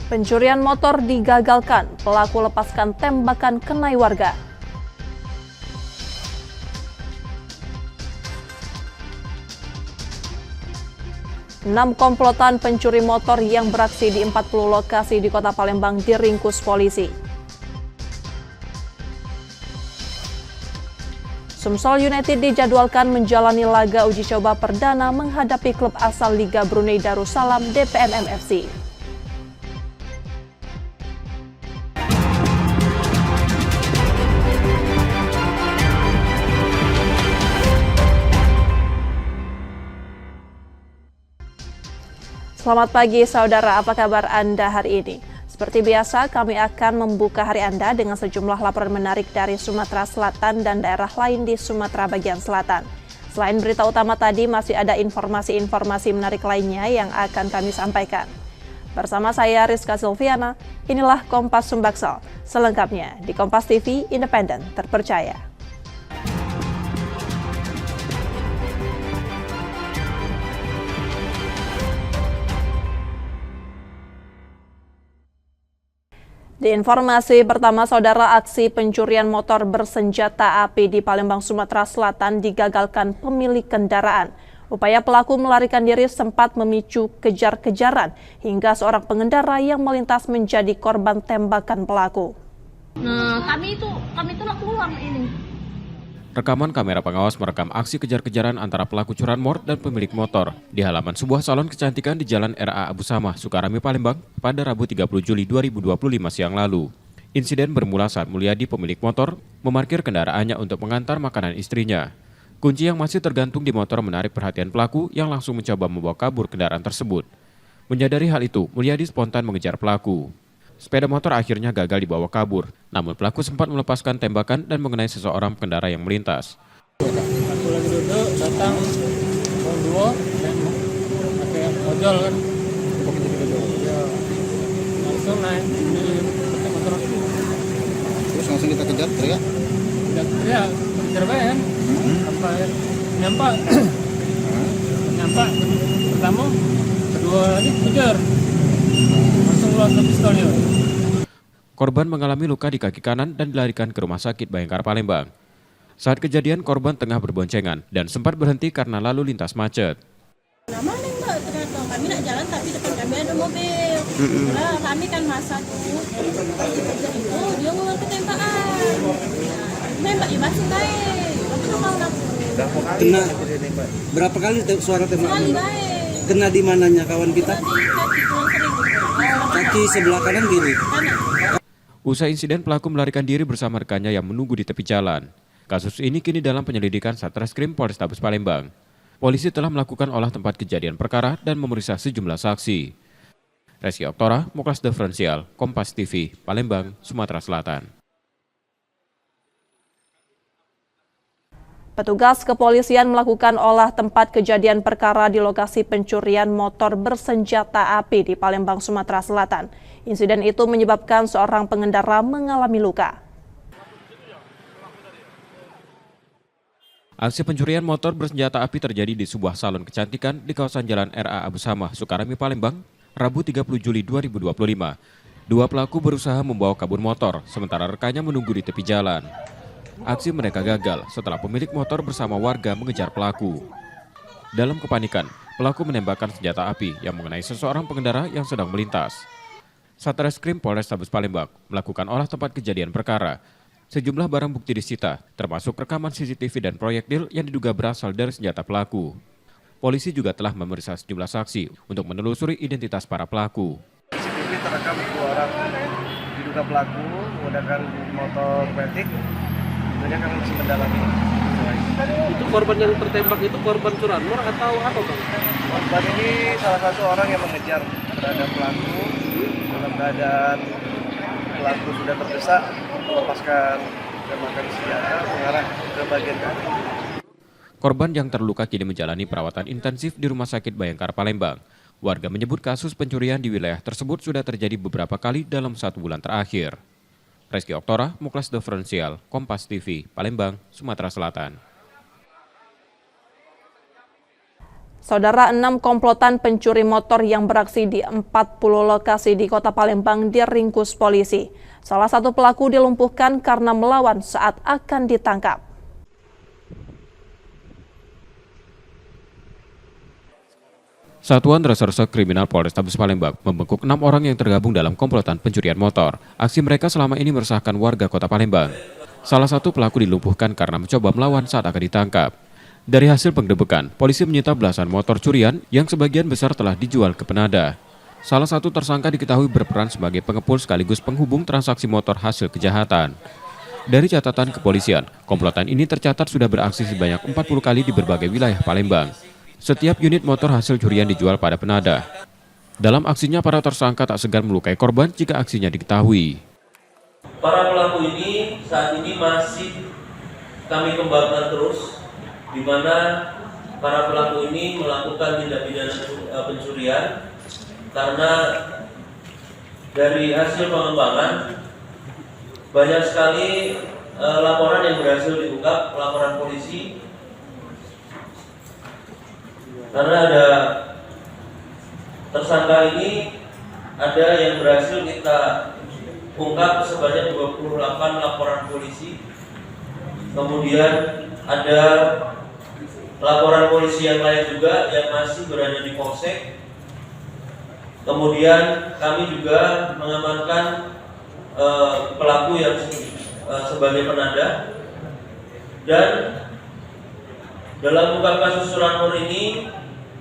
Pencurian motor digagalkan, pelaku lepaskan tembakan kenai warga. Enam komplotan pencuri motor yang beraksi di 40 lokasi di Kota Palembang diringkus polisi. Sumsel United dijadwalkan menjalani laga uji coba perdana menghadapi klub asal Liga Brunei Darussalam DPMM FC. Selamat pagi saudara, apa kabar Anda hari ini? Seperti biasa, kami akan membuka hari Anda dengan sejumlah laporan menarik dari Sumatera Selatan dan daerah lain di Sumatera bagian selatan. Selain berita utama tadi, masih ada informasi-informasi menarik lainnya yang akan kami sampaikan. Bersama saya Rizka Silviana, inilah Kompas Sumbaksel. Selengkapnya di Kompas TV, independen, terpercaya. Di informasi pertama, saudara, aksi pencurian motor bersenjata api di Palembang, Sumatera Selatan digagalkan pemilik kendaraan. Upaya pelaku melarikan diri sempat memicu kejar-kejaran hingga seorang pengendara yang melintas menjadi korban tembakan pelaku. Nah, kami itu nak pulang ini. Rekaman kamera pengawas merekam aksi kejar-kejaran antara pelaku curanmor dan pemilik motor di halaman sebuah salon kecantikan di Jalan RA Abu Samah, Sukarami, Palembang pada Rabu 30 Juli 2025 siang lalu. Insiden bermula saat Mulyadi, pemilik motor, memarkir kendaraannya untuk mengantar makanan istrinya. Kunci yang masih tergantung di motor menarik perhatian pelaku yang langsung mencoba membawa kabur kendaraan tersebut. Menyadari hal itu, Mulyadi spontan mengejar pelaku. Sepeda motor akhirnya gagal dibawa kabur, namun pelaku sempat melepaskan tembakan dan mengenai seseorang pengendara yang melintas. Aku lagi duduk, datang orang dua, pakai ojol kan, ya, langsung naik pakai motor aku. Terus langsung kita kejar, teriak? Kejar bayan, sampai nyampak, pertama, kedua lagi kejar. Korban mengalami luka di kaki kanan dan dilarikan ke Rumah Sakit Bayangkara Palembang. Saat kejadian, korban tengah berboncengan dan sempat berhenti karena lalu lintas macet. Nah, mana Mbak? Ternyata kami nak jalan tapi depan kami ada mobil. Nah, kami kan masak tuh. Itu dia ngeluarin tembakan. Nembak ya masuk baik. Aku tuh mau nak. Kena berapa kali suara tembakan? Sekali baik. Kena di mananya kawan kita? Kaki tulang kering. Kaki sebelah kanan kiri. Usai insiden, pelaku melarikan diri bersama rekannya yang menunggu di tepi jalan. Kasus ini kini dalam penyelidikan Satreskrim Polrestabes Palembang. Polisi telah melakukan olah tempat kejadian perkara dan memeriksa sejumlah saksi. Reski Oktora, Moklas Diferensial, Kompas TV, Palembang, Sumatera Selatan. Petugas kepolisian melakukan olah tempat kejadian perkara di lokasi pencurian motor bersenjata api di Palembang, Sumatera Selatan. Insiden itu menyebabkan seorang pengendara mengalami luka. Aksi pencurian motor bersenjata api terjadi di sebuah salon kecantikan di kawasan Jalan RA Abu Samah, Sukarami, Palembang, Rabu 30 Juli 2025. Dua pelaku berusaha membawa kabur motor, sementara rekannya menunggu di tepi jalan. Aksi mereka gagal setelah pemilik motor bersama warga mengejar pelaku. Dalam kepanikan, pelaku menembakkan senjata api yang mengenai seseorang pengendara yang sedang melintas. Satreskrim Polrestabes Palembang melakukan olah tempat kejadian perkara. Sejumlah barang bukti disita, termasuk rekaman CCTV dan proyektil yang diduga berasal dari senjata pelaku. Polisi juga telah memeriksa sejumlah saksi untuk menelusuri identitas para pelaku. CCTV terekam 2 orang diduga pelaku menggunakan motor matic. Tentunya kami masih mendalami. Itu korban yang tertembak itu korban curanmor atau apa, Bang? Korban ini salah satu orang yang mengejar terhadap pelaku dalam keadaan pelaku sudah terdesak, melepaskan tembakan senjata mengarah ke bagian kanan. Korban yang terluka kini menjalani perawatan intensif di Rumah Sakit Bayangkara Palembang. Warga menyebut kasus pencurian di wilayah tersebut sudah terjadi beberapa kali dalam 1 bulan terakhir. Reski Oktora, Moklas Diferensial, Kompas TV, Palembang, Sumatera Selatan. Saudara, 6 komplotan pencuri motor yang beraksi di 40 lokasi di Kota Palembang diringkus polisi. Salah satu pelaku dilumpuhkan karena melawan saat akan ditangkap. Satuan Reserse Kriminal Polrestabes Palembang membekuk 6 orang yang tergabung dalam komplotan pencurian motor. Aksi mereka selama ini meresahkan warga Kota Palembang. Salah satu pelaku dilumpuhkan karena mencoba melawan saat akan ditangkap. Dari hasil penggerebekan, polisi menyita belasan motor curian yang sebagian besar telah dijual ke penadah. Salah satu tersangka diketahui berperan sebagai pengepul sekaligus penghubung transaksi motor hasil kejahatan. Dari catatan kepolisian, komplotan ini tercatat sudah beraksi sebanyak 40 kali di berbagai wilayah Palembang. Setiap unit motor hasil curian dijual pada penadah. Dalam aksinya, para tersangka tak segan melukai korban jika aksinya diketahui. Para pelaku ini saat ini masih kami kembangkan terus, di mana para pelaku ini melakukan tindak pidana pencurian karena dari hasil pengembangan banyak sekali laporan yang berhasil diungkap, laporan polisi. Karena ada tersangka ini, ada yang berhasil kita ungkap sebanyak 28 laporan polisi. Kemudian ada laporan polisi yang lain juga yang masih berada di polsek. Kemudian kami juga mengamankan pelaku yang sebagai penadah. Dan dalam ungkap kasus curanmor ini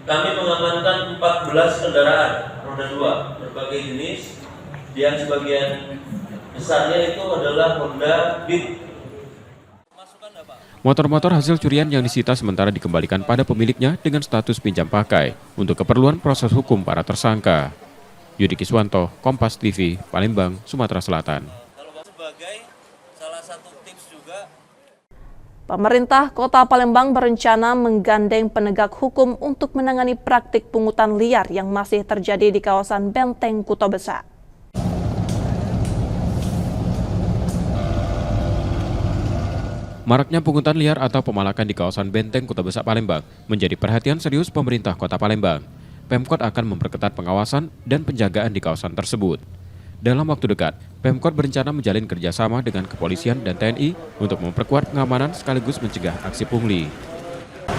kami mengamankan 14 kendaraan roda 2 berbagai jenis, yang sebagian besarnya itu adalah Honda Beat. Motor-motor hasil curian yang disita sementara dikembalikan pada pemiliknya dengan status pinjam pakai untuk keperluan proses hukum para tersangka. Yudi Kiswanto, Kompas TV, Palembang, Sumatera Selatan. Pemerintah Kota Palembang berencana menggandeng penegak hukum untuk menangani praktik pungutan liar yang masih terjadi di kawasan Benteng Kuto Besak. Maraknya pungutan liar atau pemalakan di kawasan Benteng Kuto Besak Palembang menjadi perhatian serius pemerintah Kota Palembang. Pemkot akan memperketat pengawasan dan penjagaan di kawasan tersebut. Dalam waktu dekat, Pemkot berencana menjalin kerjasama dengan kepolisian dan TNI untuk memperkuat pengamanan sekaligus mencegah aksi pungli.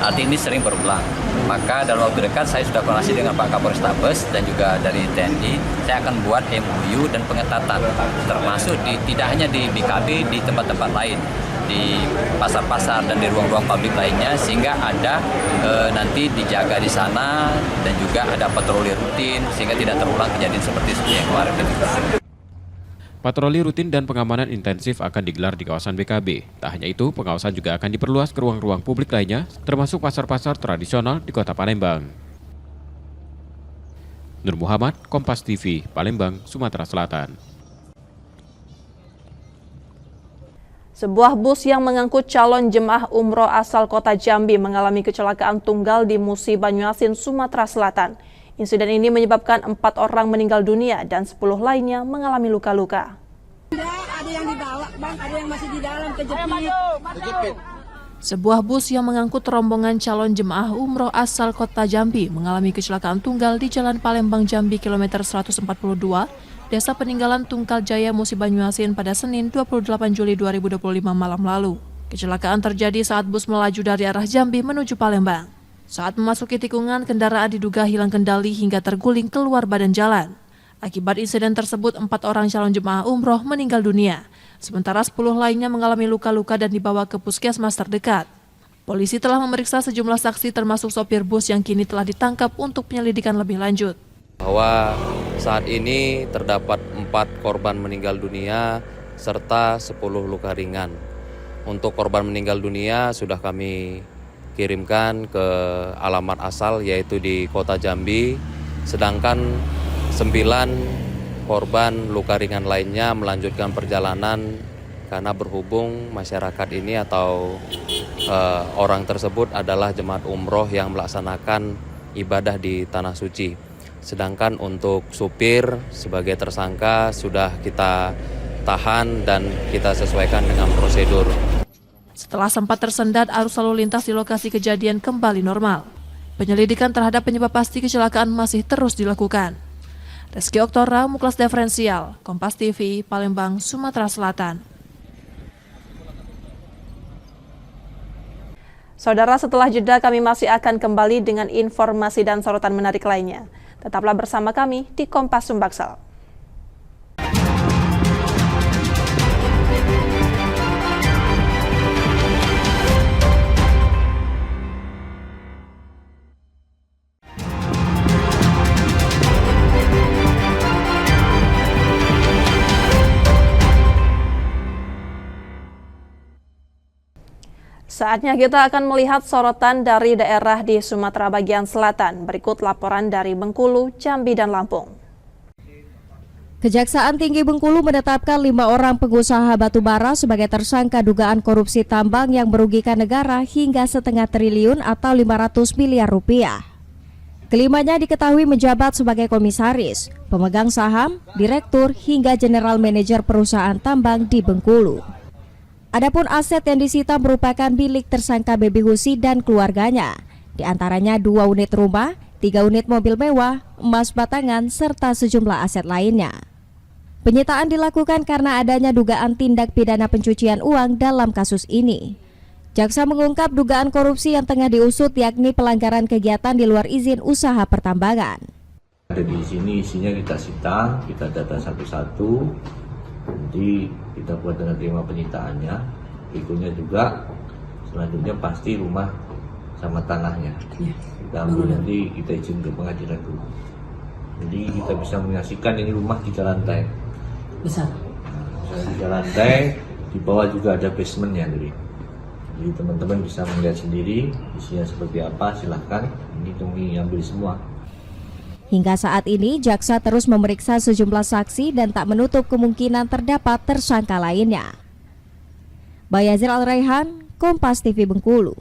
Hal ini sering berulang, maka dalam waktu dekat saya sudah koordinasi dengan Pak Kapolrestabes dan juga dari TNI. Saya akan buat MOU dan pengetatan, termasuk tidak hanya di BKB, di tempat-tempat lain, di pasar-pasar dan di ruang-ruang publik lainnya, sehingga ada nanti dijaga di sana dan juga ada patroli rutin sehingga tidak terulang kejadian seperti yang kemarin. Patroli rutin dan pengamanan intensif akan digelar di kawasan BKB. Tak hanya itu, pengawasan juga akan diperluas ke ruang-ruang publik lainnya, termasuk pasar-pasar tradisional di Kota Palembang. Nur Muhammad, Kompas TV, Palembang, Sumatera Selatan. Sebuah bus yang mengangkut calon jemaah umroh asal Kota Jambi mengalami kecelakaan tunggal di Musi Banyuasin, Sumatera Selatan. Insiden ini menyebabkan 4 orang meninggal dunia dan 10 lainnya mengalami luka-luka. Ada yang dibawa, Bang, ada yang masih di dalam kejepit. Sebuah bus yang mengangkut rombongan calon jemaah umroh asal Kota Jambi mengalami kecelakaan tunggal di Jalan Palembang Jambi kilometer 142, Desa Peninggalan Tungkal Jaya, Musi Banyuasin pada Senin 28 Juli 2025 malam lalu. Kecelakaan terjadi saat bus melaju dari arah Jambi menuju Palembang. Saat memasuki tikungan, kendaraan diduga hilang kendali hingga terguling keluar badan jalan. Akibat insiden tersebut, 4 orang calon jemaah umroh meninggal dunia, sementara 10 lainnya mengalami luka-luka dan dibawa ke puskesmas terdekat. Polisi telah memeriksa sejumlah saksi termasuk sopir bus yang kini telah ditangkap untuk penyelidikan lebih lanjut. Bahwa saat ini terdapat 4 korban meninggal dunia serta 10 luka ringan. Untuk korban meninggal dunia sudah kami kirimkan ke alamat asal yaitu di Kota Jambi, sedangkan 9 korban luka ringan lainnya melanjutkan perjalanan karena berhubung masyarakat ini atau orang tersebut adalah jemaat umroh yang melaksanakan ibadah di Tanah Suci. Sedangkan untuk supir sebagai tersangka sudah kita tahan dan kita sesuaikan dengan prosedur. Setelah sempat tersendat, arus lalu lintas di lokasi kejadian kembali normal. Penyelidikan terhadap penyebab pasti kecelakaan masih terus dilakukan. Reski Oktora, Muklas Diferensial, Kompas TV, Palembang, Sumatera Selatan. Saudara, setelah jeda kami masih akan kembali dengan informasi dan sorotan menarik lainnya. Tetaplah bersama kami di Kompas Sumbaksel. Saatnya kita akan melihat sorotan dari daerah di Sumatera bagian selatan. Berikut laporan dari Bengkulu, Jambi, dan Lampung. Kejaksaan Tinggi Bengkulu menetapkan 5 orang pengusaha batubara sebagai tersangka dugaan korupsi tambang yang merugikan negara hingga 0,5 triliun atau 500 miliar rupiah. Kelimanya diketahui menjabat sebagai komisaris, pemegang saham, direktur, hingga general manajer perusahaan tambang di Bengkulu. Adapun aset yang disita merupakan milik tersangka Bebi Husi dan keluarganya, di antaranya 2 unit rumah, 3 unit mobil mewah, emas batangan, serta sejumlah aset lainnya. Penyitaan dilakukan karena adanya dugaan tindak pidana pencucian uang dalam kasus ini. Jaksa mengungkap dugaan korupsi yang tengah diusut, yakni pelanggaran kegiatan di luar izin usaha pertambangan. Ada di sini isinya kita sita, kita data satu-satu. Nanti kita buat dengan terima penyitaannya. Berikutnya juga selanjutnya pasti rumah sama tanahnya. Kita ambil nanti kita izin ke pengadilan dulu. Jadi kita bisa menyaksikan ini rumah 3 lantai. Besar. Nah, 3 lantai, di bawah juga ada basementnya jadi. Jadi teman-teman bisa melihat sendiri isinya seperti apa, silahkan. Ini kami ambil semua. Hingga saat ini, jaksa terus memeriksa sejumlah saksi dan tak menutup kemungkinan terdapat tersangka lainnya. Bayazir Al-Raihan, Kompas TV Bengkulu.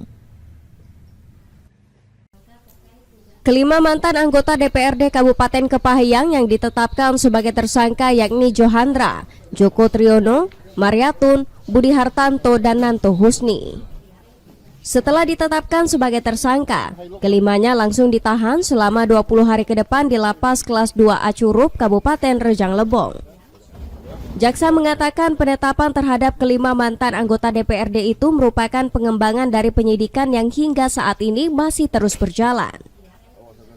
Kelima mantan anggota DPRD Kabupaten Kepahyang yang ditetapkan sebagai tersangka yakni Johandra, Joko Triono, Mariatun, Budi Hartanto, dan Nanto Husni. Setelah ditetapkan sebagai tersangka, kelimanya langsung ditahan selama 20 hari ke depan di Lapas Kelas 2A Curup, Kabupaten Rejang Lebong. Jaksa mengatakan penetapan terhadap kelima mantan anggota DPRD itu merupakan pengembangan dari penyidikan yang hingga saat ini masih terus berjalan.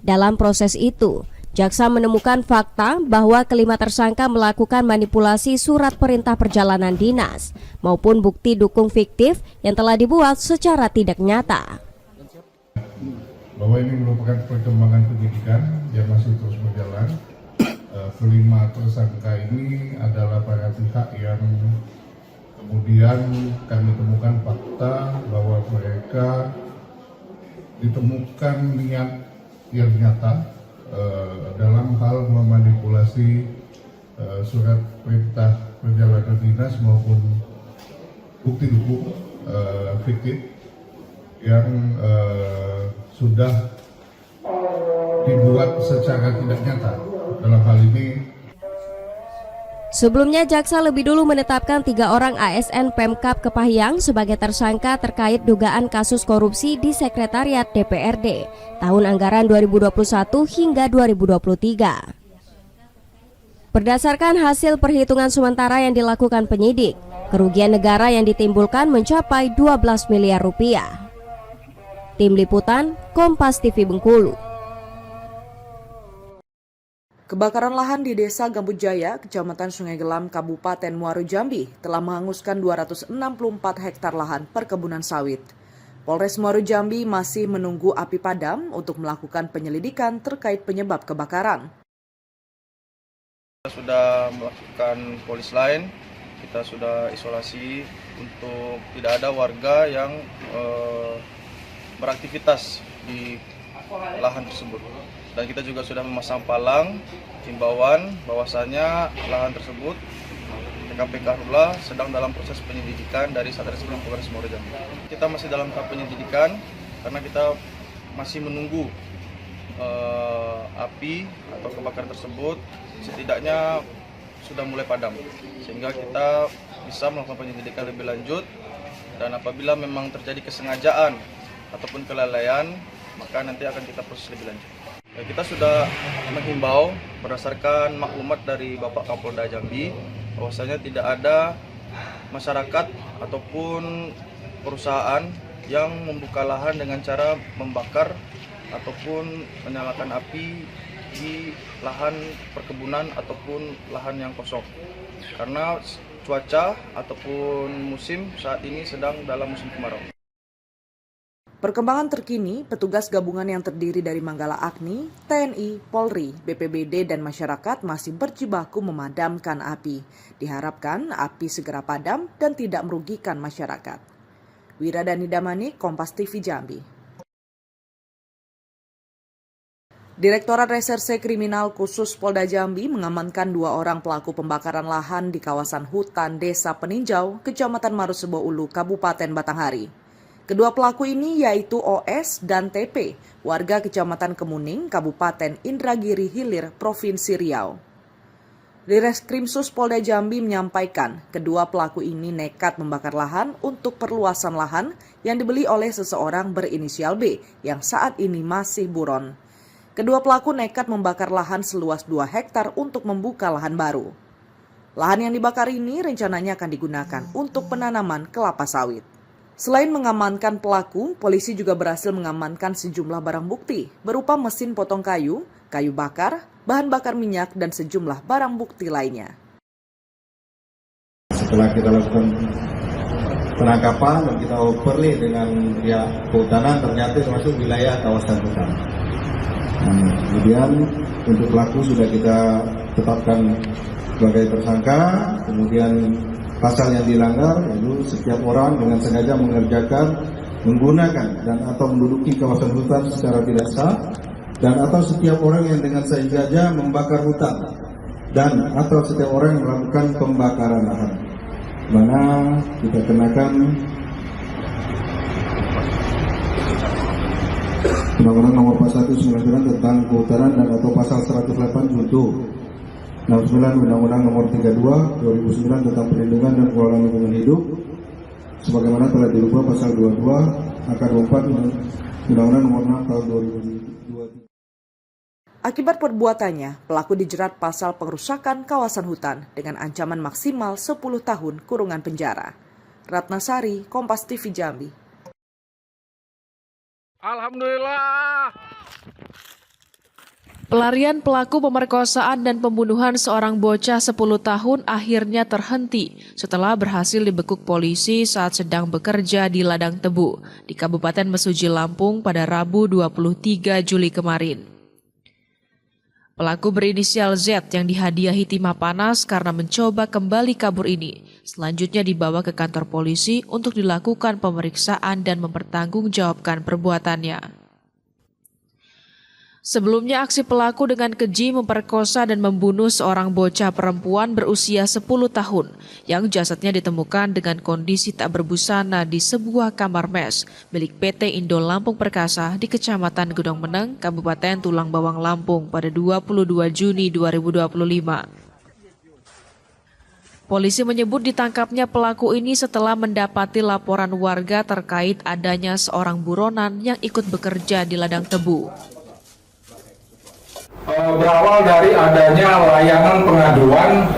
Dalam proses itu, jaksa menemukan fakta bahwa kelima tersangka melakukan manipulasi surat perintah perjalanan dinas maupun bukti dukung fiktif yang telah dibuat secara tidak nyata. Bahwa ini merupakan perkembangan penyidikan yang masih terus berjalan. Kelima tersangka ini adalah para pihak yang kemudian kami temukan fakta bahwa mereka ditemukan niat yang nyata dalam hal memanipulasi surat perintah perjalanan dinas maupun bukti dukung fiktif yang sudah dibuat secara tidak nyata dalam hal ini. Sebelumnya, jaksa lebih dulu menetapkan 3 orang ASN Pemkab Kepahyang sebagai tersangka terkait dugaan kasus korupsi di Sekretariat DPRD tahun anggaran 2021 hingga 2023. Berdasarkan hasil perhitungan sementara yang dilakukan penyidik, kerugian negara yang ditimbulkan mencapai 12 miliar rupiah. Tim Liputan, Kompas TV Bengkulu. Kebakaran lahan di Desa Gambut Jaya, Kecamatan Sungai Gelam, Kabupaten Muaro Jambi telah menghanguskan 264 hektar lahan perkebunan sawit. Polres Muaro Jambi masih menunggu api padam untuk melakukan penyelidikan terkait penyebab kebakaran. Kita sudah melakukan polis lain, kita sudah isolasi untuk tidak ada warga yang beraktivitas di lahan tersebut. Dan kita juga sudah memasang palang himbauan bahwasanya lahan tersebut TKP Karhutla sedang dalam proses penyelidikan dari Satreskrim Polres Muaro Jambi. Kita masih dalam tahap penyelidikan karena kita masih menunggu api atau kebakaran tersebut setidaknya sudah mulai padam, sehingga kita bisa melakukan penyelidikan lebih lanjut. Dan apabila memang terjadi kesengajaan ataupun kelalaian maka nanti akan kita proses lebih lanjut. Kita sudah menghimbau berdasarkan maklumat dari Bapak Kapolda Jambi bahwasanya tidak ada masyarakat ataupun perusahaan yang membuka lahan dengan cara membakar ataupun menyalakan api di lahan perkebunan ataupun lahan yang kosong. Karena cuaca ataupun musim saat ini sedang dalam musim kemarau. Perkembangan terkini, petugas gabungan yang terdiri dari Manggala Agni, TNI, Polri, BPBD, dan masyarakat masih berjibaku memadamkan api. Diharapkan api segera padam dan tidak merugikan masyarakat. Wiradani Damani, Kompas TV Jambi. Direktorat Reserse Kriminal Khusus Polda Jambi mengamankan 2 orang pelaku pembakaran lahan di kawasan hutan Desa Peninjau, Kecamatan Marosebo Ulu, Kabupaten Batanghari. Kedua pelaku ini yaitu OS dan TP, warga Kecamatan Kemuning, Kabupaten Indragiri Hilir, Provinsi Riau. Direskrimsus Polda Jambi menyampaikan kedua pelaku ini nekat membakar lahan untuk perluasan lahan yang dibeli oleh seseorang berinisial B yang saat ini masih buron. Kedua pelaku nekat membakar lahan seluas 2 hektar untuk membuka lahan baru. Lahan yang dibakar ini rencananya akan digunakan untuk penanaman kelapa sawit. Selain mengamankan pelaku, polisi juga berhasil mengamankan sejumlah barang bukti berupa mesin potong kayu, kayu bakar, bahan bakar minyak, dan sejumlah barang bukti lainnya. Setelah kita lakukan penangkapan dan kita overlay dengan pihak kehutanan, ternyata termasuk wilayah kawasan hutan. Kemudian untuk pelaku sudah kita tetapkan sebagai tersangka, kemudian pasal yang dilanggar yaitu setiap orang dengan sengaja mengerjakan, menggunakan dan atau menduduki kawasan hutan secara tidak sah, dan atau setiap orang yang dengan sengaja membakar hutan, dan atau setiap orang yang melakukan pembakaran lahan, mana kita kenakan Undang-Undang Nomor 4199 tentang Kehutanan dan atau pasal 108 junto 69 Undang-Undang Nomor 32 2009 tentang Perlindungan dan Pengelolaan Lingkungan Hidup, sebagaimana telah dirubah pasal 22 angka 24 Undang-Undang Nomor 6 tahun 2023. Akibat perbuatannya, pelaku dijerat pasal pengerusakan kawasan hutan dengan ancaman maksimal 10 tahun kurungan penjara. Ratnasari, Kompas TV Jambi. Alhamdulillah. Pelarian pelaku pemerkosaan dan pembunuhan seorang bocah 10 tahun akhirnya terhenti setelah berhasil dibekuk polisi saat sedang bekerja di ladang tebu di Kabupaten Mesuji, Lampung pada Rabu 23 Juli kemarin. Pelaku berinisial Z yang dihadiahi timah panas karena mencoba kembali kabur ini selanjutnya dibawa ke kantor polisi untuk dilakukan pemeriksaan dan mempertanggungjawabkan perbuatannya. Sebelumnya aksi pelaku dengan keji memperkosa dan membunuh seorang bocah perempuan berusia 10 tahun yang jasadnya ditemukan dengan kondisi tak berbusana di sebuah kamar mes milik PT Indo Lampung Perkasa di Kecamatan Gunung Meneng, Kabupaten Tulang Bawang, Lampung pada 22 Juni 2025. Polisi menyebut ditangkapnya pelaku ini setelah mendapati laporan warga terkait adanya seorang buronan yang ikut bekerja di ladang tebu. Berawal dari adanya layanan pengaduan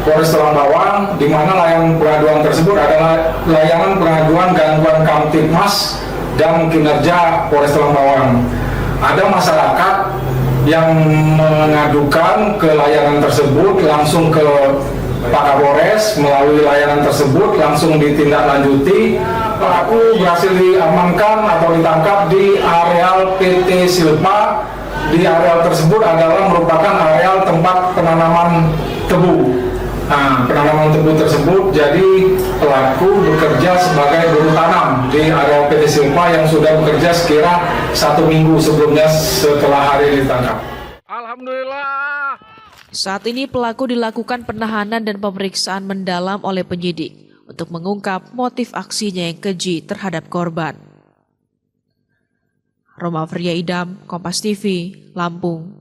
Polres Tulang Bawang, di mana layanan pengaduan tersebut adalah layanan pengaduan gangguan Kamtibmas dan kinerja Polres Tulang Bawang. Ada masyarakat yang mengadukan ke layanan tersebut langsung ke Pak Kapolres, melalui layanan tersebut langsung ditindaklanjuti. Pelaku berhasil diamankan atau ditangkap di areal PT Silpa. Di areal tersebut adalah merupakan areal tempat penanaman tebu. Nah, penanaman tebu tersebut jadi pelaku bekerja sebagai buruh tanam di areal PT Silpa yang sudah bekerja sekira 1 minggu sebelumnya setelah hari ditangkap. Alhamdulillah. Saat ini pelaku dilakukan penahanan dan pemeriksaan mendalam oleh penyidik untuk mengungkap motif aksinya yang keji terhadap korban. Roma Fria Idam, Kompas TV, Lampung.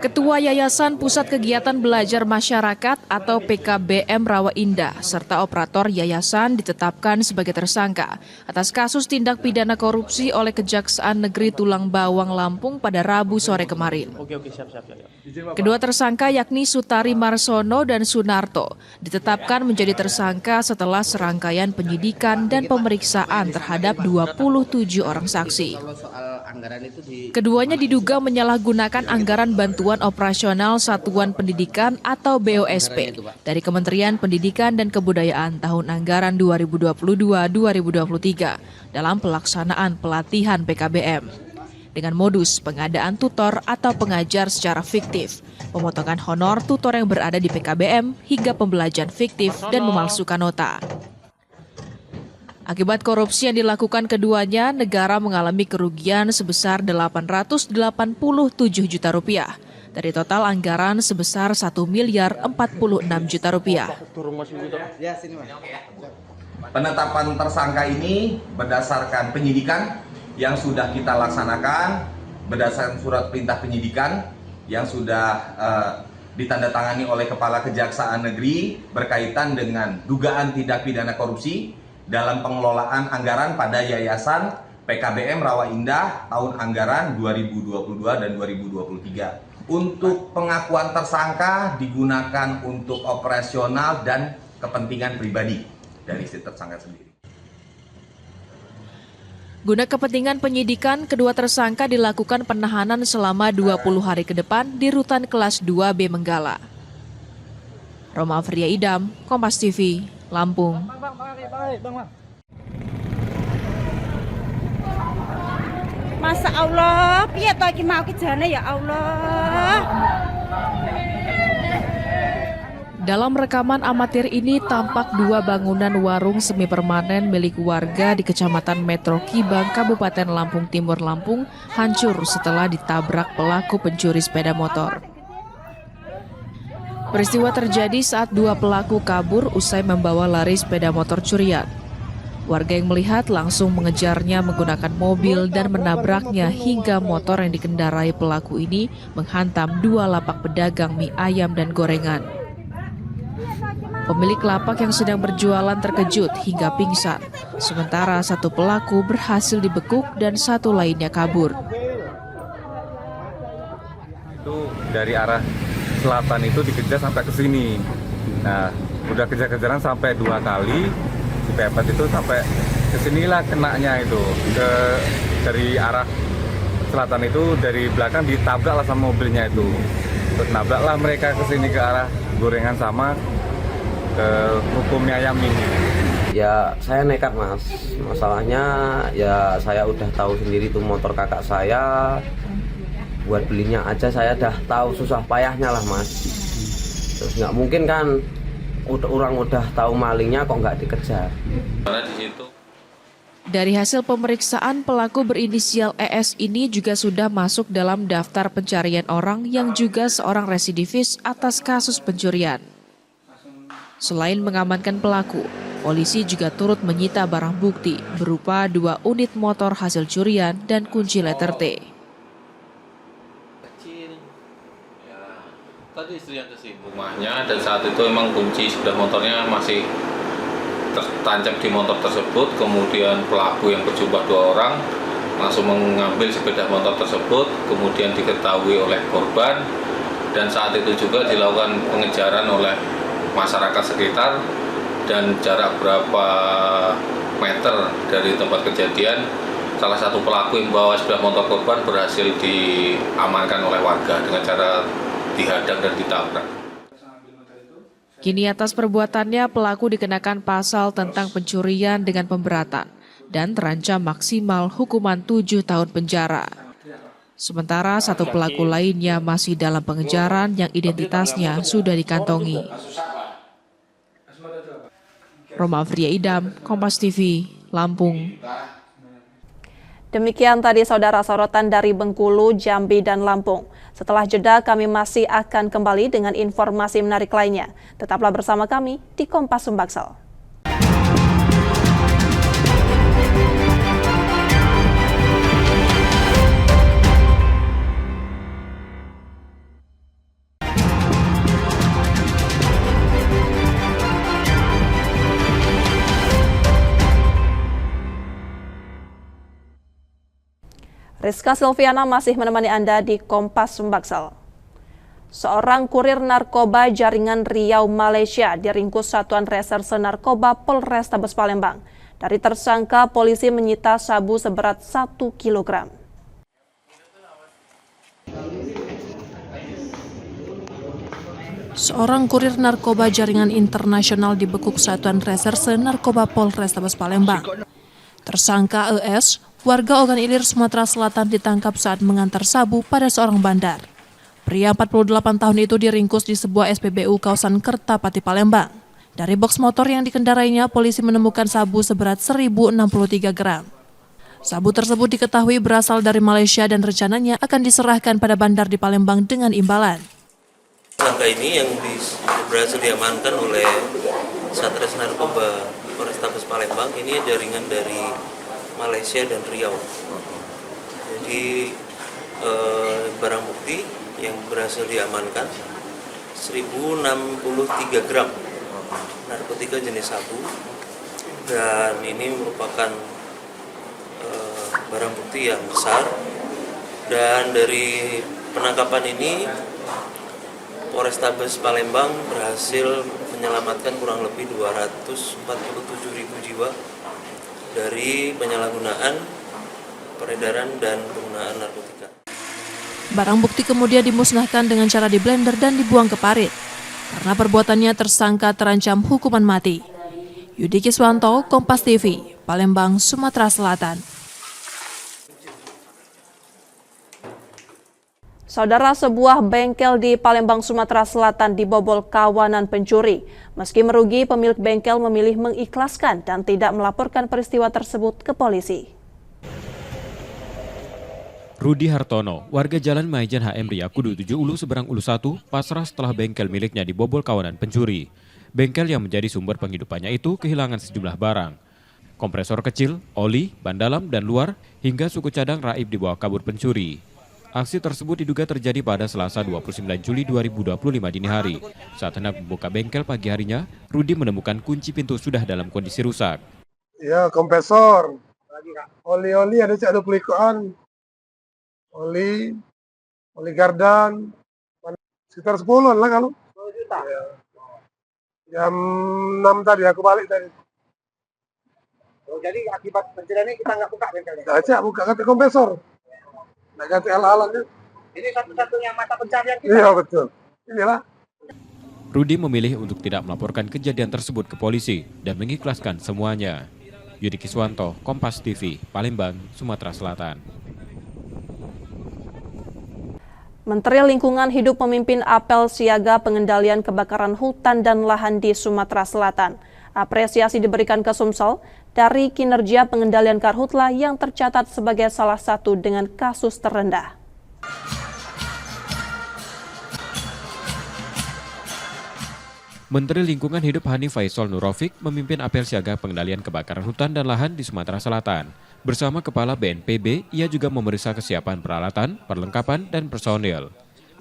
Ketua Yayasan Pusat Kegiatan Belajar Masyarakat atau PKBM Rawa Indah serta operator yayasan ditetapkan sebagai tersangka atas kasus tindak pidana korupsi oleh Kejaksaan Negeri Tulang Bawang Lampung pada Rabu sore kemarin. Kedua tersangka yakni Sutari Marsono dan Sunarto ditetapkan menjadi tersangka setelah serangkaian penyidikan dan pemeriksaan terhadap 27 orang saksi. Keduanya diduga menyalahgunakan anggaran bantuan operasional Satuan Pendidikan atau BOSP dari Kementerian Pendidikan dan Kebudayaan tahun anggaran 2022-2023 dalam pelaksanaan pelatihan PKBM. Dengan modus pengadaan tutor atau pengajar secara fiktif, pemotongan honor tutor yang berada di PKBM hingga pembelajaran fiktif dan memalsukan nota. Akibat korupsi yang dilakukan keduanya, negara mengalami kerugian sebesar 887 juta rupiah dari total anggaran sebesar 1 miliar 46 juta rupiah. Penetapan tersangka ini berdasarkan penyidikan yang sudah kita laksanakan, berdasarkan surat perintah penyidikan yang sudah ditandatangani oleh Kepala Kejaksaan Negeri berkaitan dengan dugaan tindak pidana korupsi dalam pengelolaan anggaran pada Yayasan PKBM Rawa Indah tahun anggaran 2022 dan 2023. Untuk pengakuan tersangka digunakan untuk operasional dan kepentingan pribadi dari si tersangka sendiri. Guna kepentingan penyidikan, kedua tersangka dilakukan penahanan selama 20 hari ke depan di Rutan Kelas 2B Menggala. Roma Afria Idam, Kompas TV, Lampung. Masa Allah, piye to iki mau kejane ya Allah. Dalam rekaman amatir ini tampak dua bangunan warung semi permanen milik warga di Kecamatan Metro Kibang, Kabupaten Lampung Timur, Lampung, hancur setelah ditabrak pelaku pencuri sepeda motor. Peristiwa terjadi saat dua pelaku kabur usai membawa lari sepeda motor curian. Warga yang melihat langsung mengejarnya menggunakan mobil dan menabraknya hingga motor yang dikendarai pelaku ini menghantam dua lapak pedagang mie ayam dan gorengan. Pemilik lapak yang sedang berjualan terkejut hingga pingsan, sementara satu pelaku berhasil dibekuk dan satu lainnya kabur. Itu dari arah selatan itu dikejar sampai ke sini. Nah, udah kejar-kejaran sampai 2 kali, si Pepet itu sampai ke sinilah kenanya itu. Dari arah selatan itu dari belakang ditabraklah sama mobilnya itu. Terus nabraklah mereka ke sini ke arah gorengan sama ke ruko mie ayam ini. Ya saya nekat mas, masalahnya ya saya udah tahu sendiri tuh motor kakak saya, buat belinya aja saya dah tahu susah payahnya lah mas. Terus nggak mungkin kan orang udah tahu malingnya kok nggak dikejar. Dari hasil pemeriksaan, pelaku berinisial ES ini juga sudah masuk dalam daftar pencarian orang yang juga seorang residivis atas kasus pencurian. Selain mengamankan pelaku, polisi juga turut menyita barang bukti berupa 2 unit motor hasil curian dan kunci letter T. Tadi istri yang ke rumahnya dan saat itu memang kunci sepeda motornya masih tertancap di motor tersebut. Kemudian pelaku yang berjumlah 2 orang langsung mengambil sepeda motor tersebut, kemudian diketahui oleh korban dan saat itu juga dilakukan pengejaran oleh masyarakat sekitar dan jarak berapa meter dari tempat kejadian salah satu pelaku yang membawa sepeda motor korban berhasil diamankan oleh warga dengan cara dihadang dan ditabrak. Kini atas perbuatannya pelaku dikenakan pasal tentang pencurian dengan pemberatan dan terancam maksimal hukuman 7 tahun penjara. Sementara satu pelaku lainnya masih dalam pengejaran yang identitasnya sudah dikantongi. Roma Afria Idam, Kompas TV, Lampung. Demikian tadi saudara sorotan dari Bengkulu, Jambi, dan Lampung. Setelah jeda kami masih akan kembali dengan informasi menarik lainnya. Tetaplah bersama kami di Kompas Sumbaksel. Rizka Silviana masih menemani Anda di Kompas Sumbaksel. Seorang kurir narkoba jaringan Riau, Malaysia diringkus Satuan Reserse Narkoba Polrestabes Palembang. Dari tersangka, polisi menyita sabu seberat 1 kg. Seorang kurir narkoba jaringan internasional dibekuk Satuan Reserse Narkoba Polrestabes Palembang. Tersangka ES, warga Ogan Ilir, Sumatera Selatan ditangkap saat mengantar sabu pada seorang bandar. Pria 48 tahun itu diringkus di sebuah SPBU kawasan Kertapati, Palembang. Dari boks motor yang dikendarainya, polisi menemukan sabu seberat 1063 gram. Sabu tersebut diketahui berasal dari Malaysia dan rencananya akan diserahkan pada bandar di Palembang dengan imbalan. Tersangka ini yang berhasil diamankan oleh Satres Narkoba Polrestabes Palembang ini jaringan dari Malaysia dan Riau. Jadi barang bukti yang berhasil diamankan 1063 gram narkotika jenis sabu, dan ini merupakan barang bukti yang besar. Dan dari penangkapan ini Polrestabes Palembang berhasil menyelamatkan kurang lebih 247.000 jiwa dari penyalahgunaan, peredaran, dan penggunaan narkotika. Barang bukti kemudian dimusnahkan dengan cara diblender dan dibuang ke parit. Karena perbuatannya, tersangka terancam hukuman mati. Yudi Kiswanto, Kompas TV, Palembang, Sumatera Selatan. Saudara, sebuah bengkel di Palembang, Sumatera Selatan dibobol kawanan pencuri. Meski merugi, pemilik bengkel memilih mengikhlaskan dan tidak melaporkan peristiwa tersebut ke polisi. Rudi Hartono, warga Jalan Maijen HM Ria Kudu 7 Ulu Seberang Ulu 1, pasrah setelah bengkel miliknya dibobol kawanan pencuri. Bengkel yang menjadi sumber penghidupannya itu kehilangan sejumlah barang. Kompresor kecil, oli, ban dalam dan luar, hingga suku cadang raib dibawa kabur pencuri. Aksi tersebut diduga terjadi pada Selasa 29 Juli 2025 dini hari. Saat hendak membuka bengkel pagi harinya, Rudi menemukan kunci pintu sudah dalam kondisi rusak. Ya, kompresor. Oli ada 20 ikoan. Oli gardan. Sekitar 10-an lah kalau. 10 juta. Ya. Jam 6 tadi aku balik tadi. Oh, jadi akibat kejadian ini kita nggak buka bengkelnya? Nggak buka, ganti kompresor. Nggak ganti alat-alatnya. Ini satu-satunya mata pencarian kita? Iya, betul. Inilah. Rudi memilih untuk tidak melaporkan kejadian tersebut ke polisi dan mengikhlaskan semuanya. Yudi Kiswanto, Kompas TV, Palembang, Sumatera Selatan. Menteri Lingkungan Hidup memimpin apel siaga pengendalian kebakaran hutan dan lahan di Sumatera Selatan. Apresiasi diberikan ke Sumsel dari kinerja pengendalian karhutla yang tercatat sebagai salah satu dengan kasus terendah. Menteri Lingkungan Hidup Hanif Faisal Nurofik memimpin apel siaga pengendalian kebakaran hutan dan lahan di Sumatera Selatan. Bersama Kepala BNPB, ia juga memeriksa kesiapan peralatan, perlengkapan, dan personil.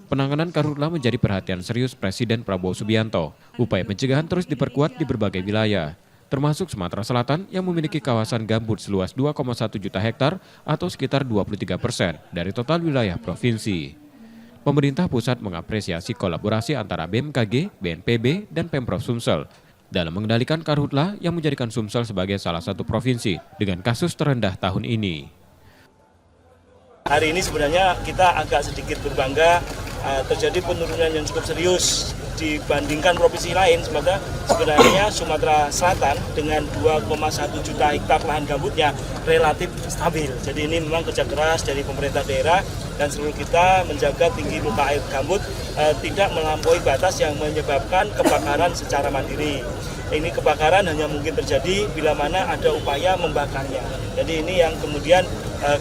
Penanganan karhutla menjadi perhatian serius Presiden Prabowo Subianto. Upaya pencegahan terus diperkuat di berbagai wilayah, termasuk Sumatera Selatan yang memiliki kawasan gambut seluas 2,1 juta hektar atau sekitar 23% dari total wilayah provinsi. Pemerintah pusat mengapresiasi kolaborasi antara BMKG, BNPB, dan Pemprov Sumsel dalam mengendalikan karhutla yang menjadikan Sumsel sebagai salah satu provinsi dengan kasus terendah tahun ini. Hari ini sebenarnya kita agak sedikit berbangga, terjadi penurunan yang cukup serius dibandingkan provinsi lain. Sebenarnya Sumatera Selatan dengan 2,1 juta hektar lahan gambutnya relatif stabil. Jadi ini memang kerja keras dari pemerintah daerah dan seluruh kita menjaga tinggi muka air gambut tidak melampaui batas yang menyebabkan kebakaran secara mandiri. Ini kebakaran hanya mungkin terjadi bila mana ada upaya membakarnya. Jadi ini yang kemudian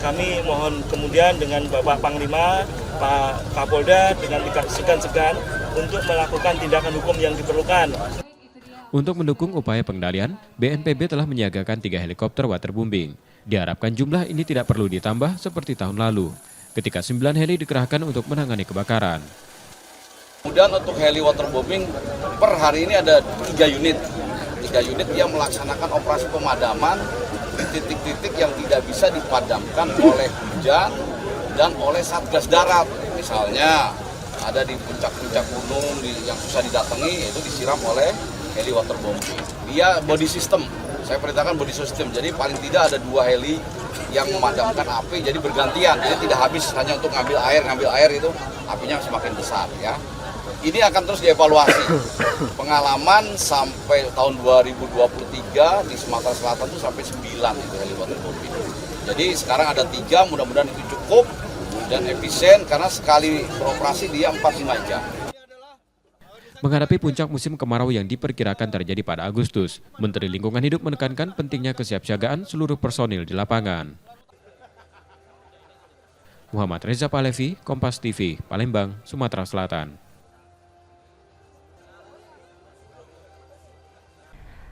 kami mohon kemudian dengan Bapak Panglima, Pak Kapolda dengan tidak segan-segan untuk melakukan tindakan hukum yang diperlukan. Untuk mendukung upaya pengendalian, BNPB telah menyiagakan 3 helikopter waterbombing. Diharapkan jumlah ini tidak perlu ditambah seperti tahun lalu, ketika 9 heli dikerahkan untuk menangani kebakaran. Kemudian untuk heli waterbombing per hari ini ada 3 unit. 3 unit yang melaksanakan operasi pemadaman di titik-titik yang tidak bisa dipadamkan oleh hujan dan oleh Satgas Darat. Misalnya ada di puncak-puncak gunung yang susah didatangi, itu disiram oleh heli waterbombing. Dia body system, saya perintahkan body system, jadi paling tidak ada 2 heli yang memadamkan api, jadi bergantian, jadi tidak habis hanya untuk ngambil air itu apinya semakin besar ya. Ini akan terus dievaluasi. Pengalaman sampai tahun 2023 di Sumatera Selatan itu sampai 9 itu heli waterbombing. Jadi sekarang ada 3, mudah-mudahan itu cukup dan efisien karena sekali beroperasi dia 4-5 jam. Menghadapi puncak musim kemarau yang diperkirakan terjadi pada Agustus, Menteri Lingkungan Hidup menekankan pentingnya kesiapsiagaan seluruh personil di lapangan. Muhammad Reza Pahlevi, Kompas TV, Palembang, Sumatera Selatan.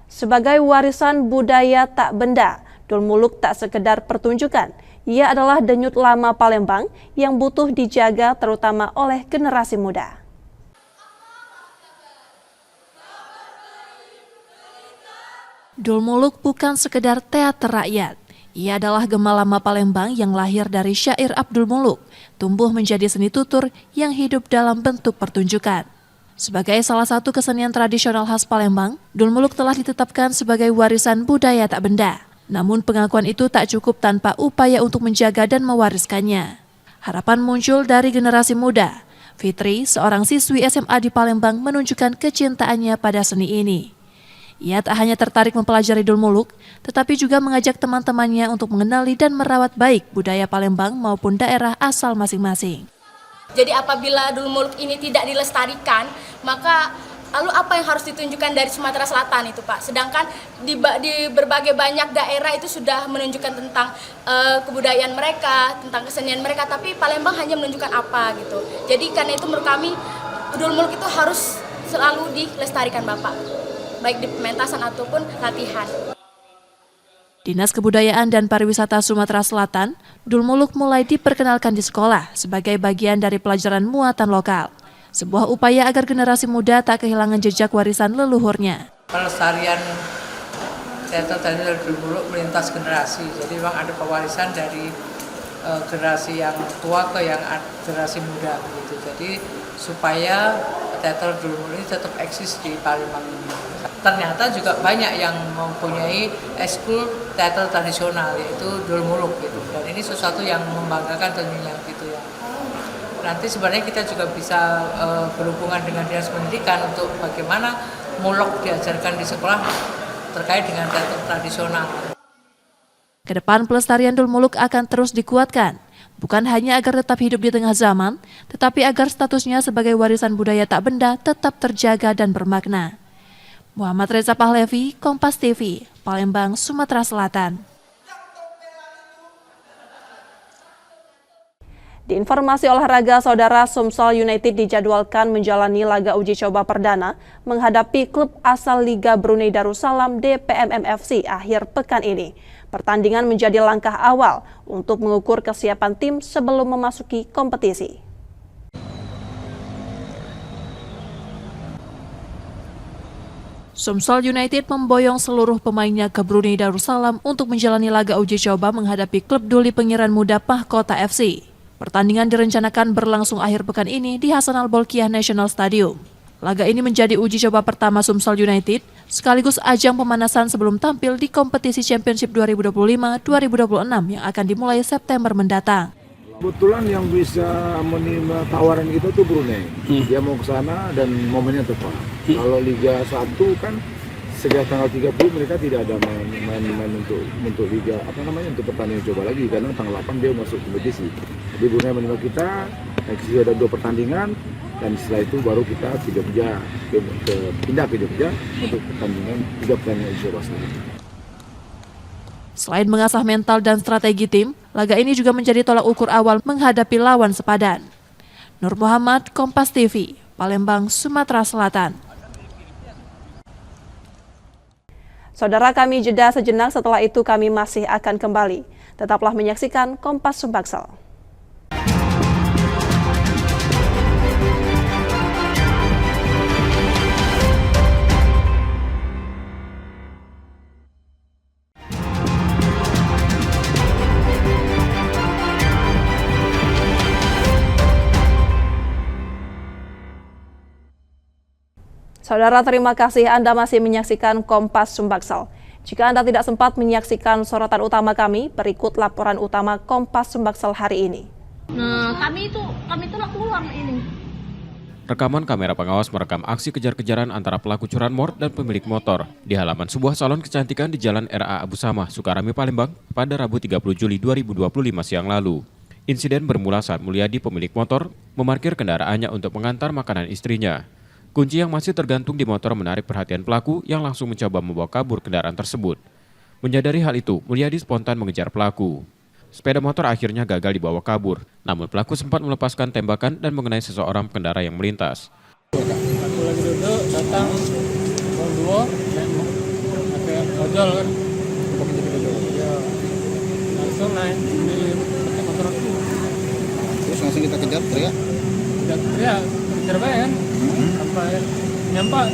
Sebagai warisan budaya tak benda, Dul Muluk tak sekedar pertunjukan. Ia adalah denyut lama Palembang yang butuh dijaga terutama oleh generasi muda. Dul Muluk bukan sekedar teater rakyat. Ia adalah gema lama Palembang yang lahir dari syair Abdul Muluk, tumbuh menjadi seni tutur yang hidup dalam bentuk pertunjukan. Sebagai salah satu kesenian tradisional khas Palembang, Dul Muluk telah ditetapkan sebagai warisan budaya tak benda. Namun pengakuan itu tak cukup tanpa upaya untuk menjaga dan mewariskannya. Harapan muncul dari generasi muda. Fitri, seorang siswi SMA di Palembang, menunjukkan kecintaannya pada seni ini. Ia tak hanya tertarik mempelajari Dul Muluk, tetapi juga mengajak teman-temannya untuk mengenali dan merawat baik budaya Palembang maupun daerah asal masing-masing. Jadi apabila Dul Muluk ini tidak dilestarikan, maka lalu apa yang harus ditunjukkan dari Sumatera Selatan itu Pak? Sedangkan di berbagai banyak daerah itu sudah menunjukkan tentang kebudayaan mereka, tentang kesenian mereka, tapi Palembang hanya menunjukkan apa gitu. Jadi karena itu menurut kami Dul Muluk itu harus selalu dilestarikan Bapak, baik di pementasan ataupun latihan. Dinas Kebudayaan dan Pariwisata Sumatera Selatan, Dul Muluk mulai diperkenalkan di sekolah sebagai bagian dari pelajaran muatan lokal. Sebuah upaya agar generasi muda tak kehilangan jejak warisan leluhurnya. Pelestarian teater tradisional Dul Muluk melintas generasi, jadi memang ada pewarisan dari generasi yang tua ke yang generasi muda gitu. Jadi supaya teater Dul Muluk ini tetap eksis di Palembang ini. Ternyata juga banyak yang mempunyai ekskul teater tradisional, yaitu Dul Muluk gitu. Dan ini sesuatu yang membanggakan tentunya gitu ya. Nanti sebenarnya kita juga bisa berhubungan dengan Dinas Pendidikan untuk bagaimana mulok diajarkan di sekolah terkait dengan teater tradisional. Kedepan pelestarian Dul Muluk akan terus dikuatkan, bukan hanya agar tetap hidup di tengah zaman, tetapi agar statusnya sebagai warisan budaya tak benda tetap terjaga dan bermakna. Muhammad Reza Pahlevi, Kompas TV, Palembang, Sumatera Selatan. Di informasi olahraga, saudara, Sumsel United dijadwalkan menjalani laga uji coba perdana menghadapi klub asal Liga Brunei Darussalam DPMM FC akhir pekan ini. Pertandingan menjadi langkah awal untuk mengukur kesiapan tim sebelum memasuki kompetisi. Sumsel United memboyong seluruh pemainnya ke Brunei Darussalam untuk menjalani laga uji coba menghadapi klub Duli Pengiran Muda Mahkota FC. Pertandingan direncanakan berlangsung akhir pekan ini di Hasan Al-Bolkiah National Stadium. Laga ini menjadi uji coba pertama Sumsel United, sekaligus ajang pemanasan sebelum tampil di kompetisi Championship 2025-2026 yang akan dimulai September mendatang. Kebetulan yang bisa menerima tawaran itu tuh Brunei. Dia mau ke sana dan momennya tepat. Kalau Liga 1 kan sejak tanggal 30 mereka tidak ada main untuk Liga untuk pertandingan coba lagi karena tanggal 8 dia masuk kompetisi. Jadi Brunei menerima kita, next year ada 2 pertandingan dan setelah itu baru kita pindah ke Jogja untuk pertandingan 3 pertandingan uji coba selanjutnya. Selain mengasah mental dan strategi tim, laga ini juga menjadi tolak ukur awal menghadapi lawan sepadan. Nur Muhammad, Kompas TV, Palembang, Sumatera Selatan. Saudara, kami jeda sejenak, setelah itu kami masih akan kembali. Tetaplah menyaksikan Kompas Sumbaksel. Saudara, terima kasih Anda masih menyaksikan Kompas Sumbaksel. Jika Anda tidak sempat menyaksikan sorotan utama kami, berikut laporan utama Kompas Sumbaksel hari ini. Nah, kami itu keluar ini. Rekaman kamera pengawas merekam aksi kejar-kejaran antara pelaku curanmor dan pemilik motor di halaman sebuah salon kecantikan di Jalan RA Abu Samah, Sukarami, Palembang pada Rabu 30 Juli 2025 siang lalu. Insiden bermula saat Mulyadi, pemilik motor, memarkir kendaraannya untuk mengantar makanan istrinya. Kunci yang masih tergantung di motor menarik perhatian pelaku yang langsung mencoba membawa kabur kendaraan tersebut. Menyadari hal itu, Mulyadi spontan mengejar pelaku. Sepeda motor akhirnya gagal dibawa kabur, namun pelaku sempat melepaskan tembakan dan mengenai seseorang pengendara yang melintas. Aku lagi duduk, datang orang dua, pakai ojol kan. Ya, langsung naik pakai motor aku. Terus langsung kita kejar, teriak? Kejar baik kan. Sampai nyampak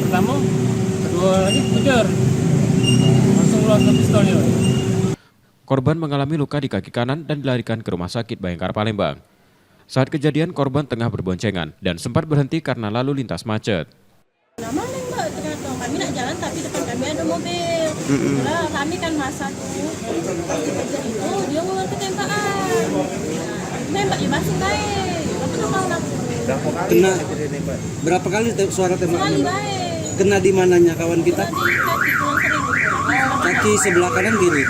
pertama, kedua lagi kejar. Langsung keluar ke pistolnya. Korban mengalami luka di kaki kanan dan dilarikan ke Rumah Sakit Bayangkara Palembang. Saat kejadian, korban tengah berboncengan dan sempat berhenti karena lalu lintas macet. Mana Mbak, ternyata kami nak jalan tapi depan kami ada mobil. Nah, kami kan masak tuh. Itu dia mengeluarkan tembakan. Nembak ya masuk baik. Tapi kalau Kena berapa kali suara tembakan? sekali baik. Kena di mananya kawan kita? Kaki tulang kering. Kaki sebelah kanan kiri.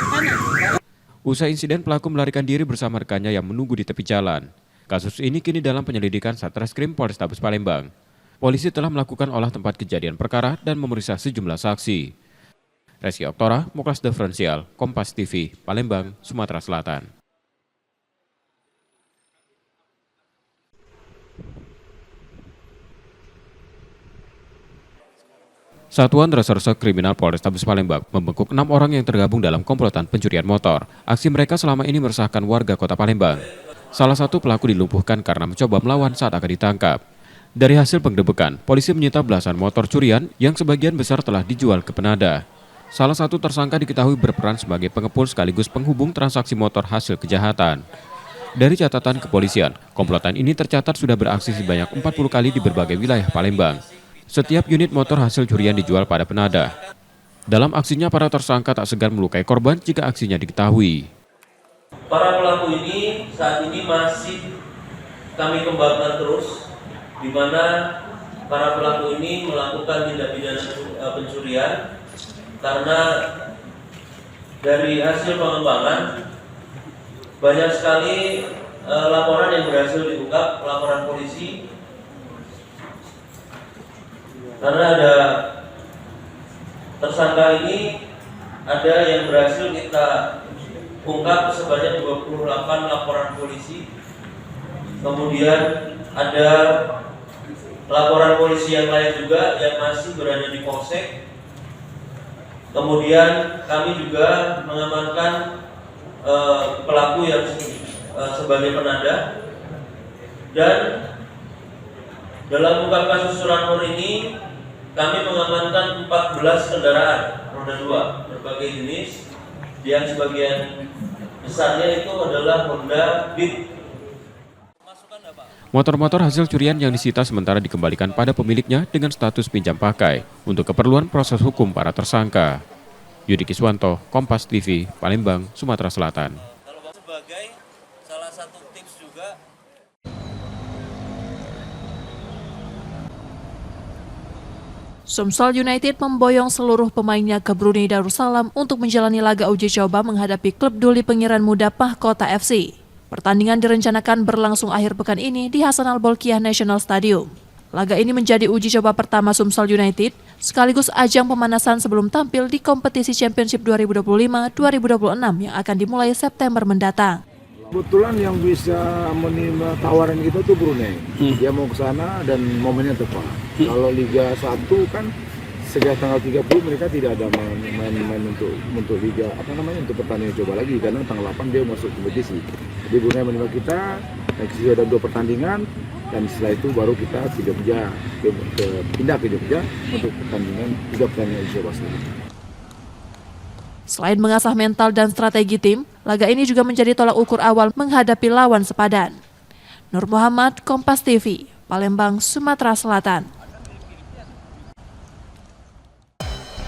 Usai insiden, pelaku melarikan diri bersama rekannya yang menunggu di tepi jalan. Kasus ini kini dalam penyelidikan Satreskrim Polrestabes Palembang. Polisi telah melakukan olah tempat kejadian perkara dan memeriksa sejumlah saksi. Resi Oktora, Muklas Diferensial, Kompas TV, Palembang, Sumatera Selatan. Satuan Reserse Kriminal Polrestabes Palembang membekuk 6 orang yang tergabung dalam komplotan pencurian motor. Aksi mereka selama ini meresahkan warga kota Palembang. Salah satu pelaku dilumpuhkan karena mencoba melawan saat akan ditangkap. Dari hasil penggerebekan, polisi menyita belasan motor curian yang sebagian besar telah dijual ke penada. Salah satu tersangka diketahui berperan sebagai pengepul sekaligus penghubung transaksi motor hasil kejahatan. Dari catatan kepolisian, komplotan ini tercatat sudah beraksi sebanyak 40 kali di berbagai wilayah Palembang. Setiap unit motor hasil curian dijual pada penada. Dalam aksinya, para tersangka tak segan melukai korban jika aksinya diketahui. Para pelaku ini saat ini masih kami kembangkan terus, di mana para pelaku ini melakukan tindak pidana pencurian karena dari hasil pengembangan banyak sekali laporan yang berhasil diungkap, laporan polisi. Karena ada tersangka ini, ada yang berhasil kita ungkap sebanyak 28 laporan polisi. Kemudian ada laporan polisi yang lain juga yang masih berada di polsek. Kemudian kami juga mengamankan pelaku yang sebagai penada. Dan dalam ungkap kasus curanmor ini, kami mengamankan 14 kendaraan roda 2 berbagai jenis, yang sebagian besarnya itu adalah Honda Beat. Motor-motor hasil curian yang disita sementara dikembalikan pada pemiliknya dengan status pinjam pakai untuk keperluan proses hukum para tersangka. Yudi Kiswanto, Kompas TV, Palembang, Sumatera Selatan. Sebagai salah satu tips juga. Sumsel United memboyong seluruh pemainnya ke Brunei Darussalam untuk menjalani laga uji coba menghadapi klub Duli Pengiran Muda Pahkota FC. Pertandingan direncanakan berlangsung akhir pekan ini di Hasan Al-Bolkiah National Stadium. Laga ini menjadi uji coba pertama Sumsel United, sekaligus ajang pemanasan sebelum tampil di kompetisi Championship 2025-2026 yang akan dimulai September mendatang. Kebetulan yang bisa menerima tawaran kita tuh Brunei. Dia mau ke sana dan momennya tepat. Kalau Liga 1 kan sejak tanggal 30 mereka tidak ada main untuk Liga untuk pertandingan coba lagi karena tanggal 8 dia masuk kompetisi. Jadi Brunei menerima kita, next ada 2 pertandingan dan setelah itu baru kita pindah ke Jogja untuk pertandingan 3 pertandingan uji coba selanjutnya. Selain mengasah mental dan strategi tim, laga ini juga menjadi tolak ukur awal menghadapi lawan sepadan. Nur Muhammad, Kompas TV, Palembang, Sumatera Selatan.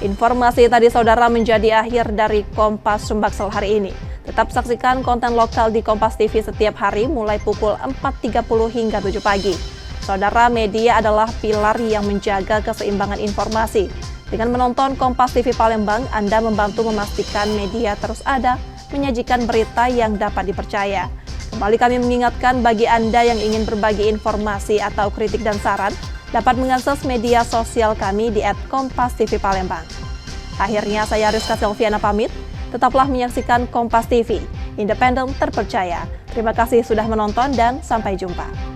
Informasi tadi saudara menjadi akhir dari Kompas Sumbaksel hari ini. Tetap saksikan konten lokal di Kompas TV setiap hari mulai pukul 4.30 hingga 7 pagi. Saudara, media adalah pilar yang menjaga keseimbangan informasi. Dengan menonton Kompas TV Palembang, Anda membantu memastikan media terus ada, menyajikan berita yang dapat dipercaya. Kembali kami mengingatkan bagi Anda yang ingin berbagi informasi atau kritik dan saran, dapat mengakses media sosial kami di @KompasTV_Palembang. Akhirnya saya Rizka Silviana pamit, tetaplah menyaksikan Kompas TV, independen terpercaya. Terima kasih sudah menonton dan sampai jumpa.